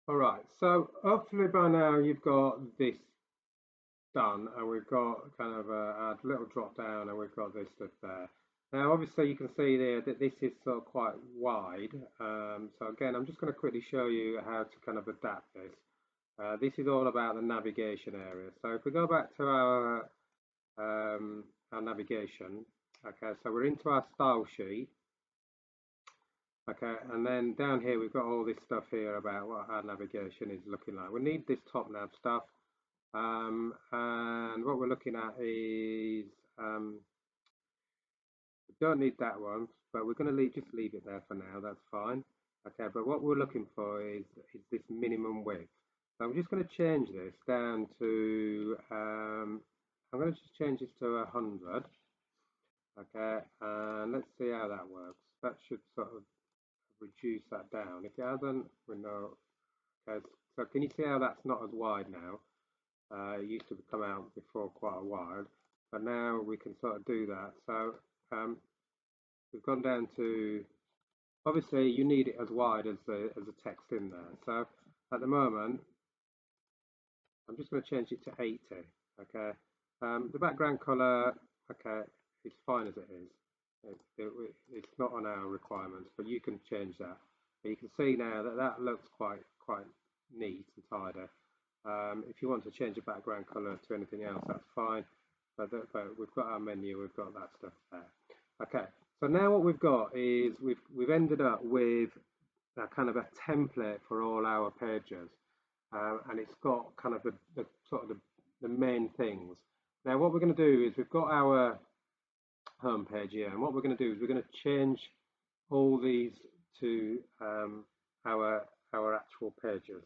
All right, so hopefully by now you've got this done, and we've got kind of a little drop down, and we've got this stuff there. Now, obviously, you can see there that this is sort of quite wide. So again, I'm just going to quickly show you how to kind of adapt this. This is all about the navigation area. So if we go back to our navigation, okay, so we're into our style sheet. Okay, and then down here we've got all this stuff here about what our navigation is looking like. We need this top nav stuff, and what we're looking at is we don't need that one, but we're going to just leave it there for now. That's fine. Okay, but what we're looking for is this minimum width. So I'm just going to change this down to I'm going to just change this to 100. Okay, and let's see how that works. That should sort of reduce that down. If it hasn't, we know. Okay, so can you see how that's not as wide now? It used to come out before quite a while, but now we can sort of do that. So we've gone down to, obviously you need it as wide as the text in there. So at the moment, I'm just going to change it to 80. Okay, the background color, okay, it's fine as it is. It's not on our requirements, but you can change that. But you can see now that that looks quite neat and tidy. If you want to change the background color to anything else, that's fine. But we've got our menu, we've got that stuff there. Okay, so now what we've got is we've ended up with a kind of a template for all our pages, and it's got kind of the sort of the main things. Now what we're going to do is we've got our home page here, and what we're going to do is we're going to change all these to our actual pages.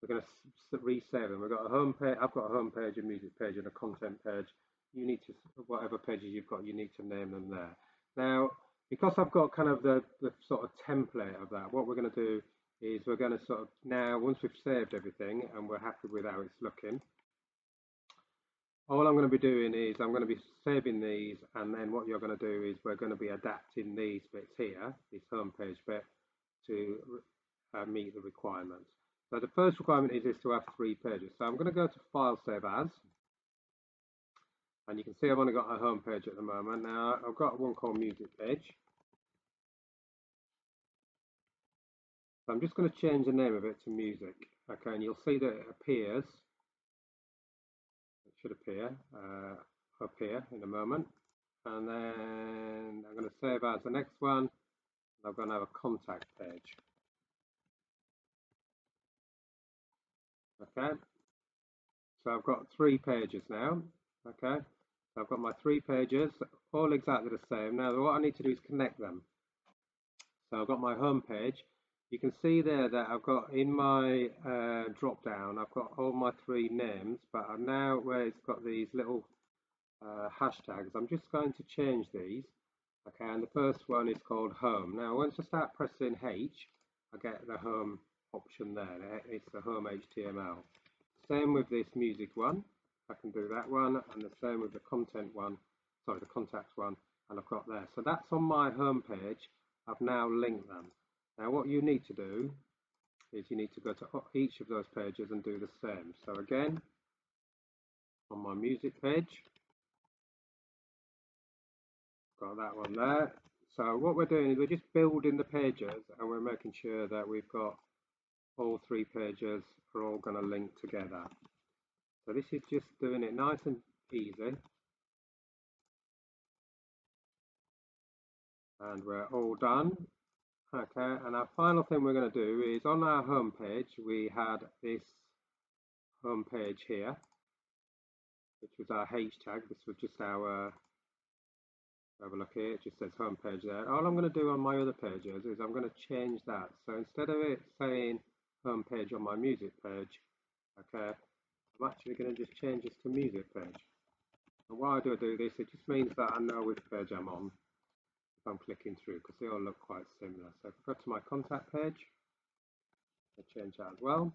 We're going to resave them. We've got a home page. I've got a home page, a music page, and a content page. You need to, whatever pages you've got, you need to name them there. Now, because I've got kind of the sort of template of that, what we're going to do is we're going to sort of now, once we've saved everything and we're happy with how it's looking, all I'm going to be doing is I'm going to be saving these, and then what you're going to do is we're going to be adapting these bits here, this home page bit, to meet the requirements. So the first requirement is to have 3 pages. So I'm going to go to File, Save As, and you can see I've only got a home page at the moment. Now I've got one called Music Page. So I'm just going to change the name of it to Music. Okay, and you'll see that it appears. It should appear up here in a moment. And then I'm going to save as the next one. I'm going to have a contact page. Okay, so I've got 3 pages now. Okay, so I've got my 3 pages, all exactly the same. Now what I need to do is connect them. So I've got my home page. You can see there that I've got in my drop down, I've got all my 3 names, but I'm now where it's got these little hashtags, I'm just going to change these. Okay, and the first one is called home. Now once I start pressing H, I get the home option there. It's the home HTML. Same with this music one. I can do that one, and the same with the content one, sorry, the contacts one, and I've got there. So that's on my home page. I've now linked them. Now what you need to do is you need to go to each of those pages and do the same. So again, on my music page, got that one there. So what we're doing is we're just building the pages, and we're making sure that we've got all 3 pages are all going to link together. So this is just doing it nice and easy. And we're all done. Okay, and our final thing we're going to do is on our home page, we had this home page here, which was our H tag. This was just our, have a look here, it just says home page there. All I'm going to do on my other pages is I'm going to change that. So instead of it saying home page on my music page, okay, I'm actually going to just change this to music page. And why do I do this? It just means that I know which page I'm on if I'm clicking through, because they all look quite similar. So if I go to my contact page, I change that as well.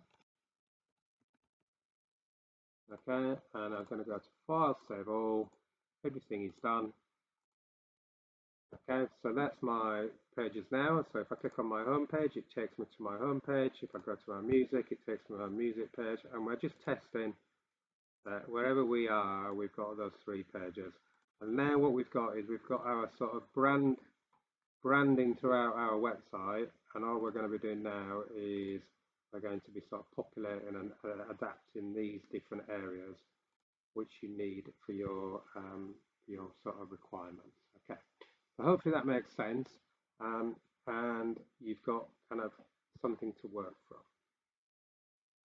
Okay, and I'm going to go to File, Save All. Everything is done. Okay, so that's my pages now. So if I click on my home page, it takes me to my home page. If I go to my music, it takes me to my music page. And we're just testing that wherever we are, we've got those three pages. And now what we've got is we've got our sort of branding throughout our website. And all we're going to be doing now is we're going to be sort of populating and adapting these different areas which you need for your sort of requirements. Okay. So hopefully that makes sense, and you've got kind of something to work from.